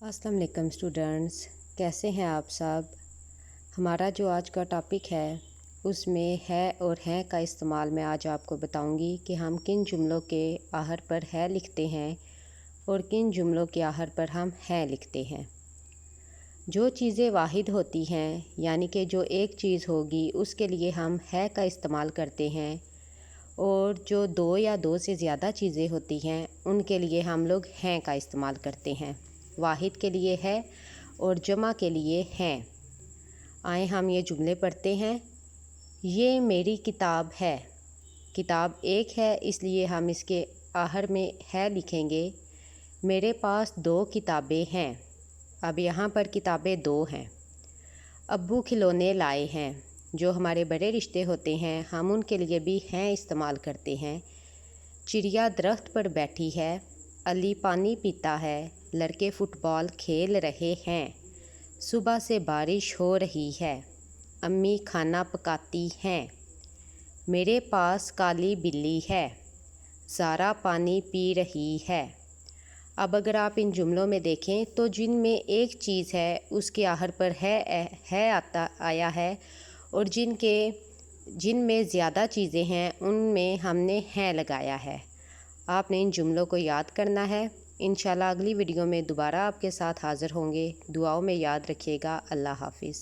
अस्सलाम वालेकुम स्टूडेंट्स, कैसे हैं आप सब। हमारा जो आज का टॉपिक है उसमें है और हैं का इस्तेमाल मैं आज आपको बताऊंगी कि हम किन जुमलों के आहर पर है लिखते हैं और किन जुमलों के आहर पर हम है लिखते हैं। जो चीज़ें वाहिद होती हैं यानी कि जो एक चीज़ होगी उसके लिए हम है का इस्तेमाल करते हैं, और जो दो या दो से ज़्यादा चीज़ें होती हैं उनके लिए हम लोग हैं का इस्तेमाल करते हैं। वाहिद के लिए है और जमा के लिए हैं। आए हम ये जुमले पढ़ते हैं। ये मेरी किताब है। किताब एक है इसलिए हम इसके आहर में है लिखेंगे। मेरे पास दो किताबें हैं। अब यहाँ पर किताबें दो हैं। अब्बू खिलौने लाए हैं। जो हमारे बड़े रिश्ते होते हैं हम उनके लिए भी हैं इस्तेमाल करते हैं। चिड़िया दरख्त पर बैठी है। अली पानी पीता है। लड़के फुटबॉल खेल रहे हैं। सुबह से बारिश हो रही है। अम्मी खाना पकाती हैं। मेरे पास काली बिल्ली है। ज़ारा पानी पी रही है। अब अगर आप इन जुमलों में देखें तो जिनमें एक चीज़ है उसके आहर पर है आया है, और जिनमें ज़्यादा चीज़ें हैं उनमें हमने हैं लगाया है। आपने इन जुमलों को याद करना है। इंशाल्लाह अगली वीडियो में दोबारा आपके साथ हाज़िर होंगे। दुआओं में याद रखिएगा। अल्लाह हाफ़िज़।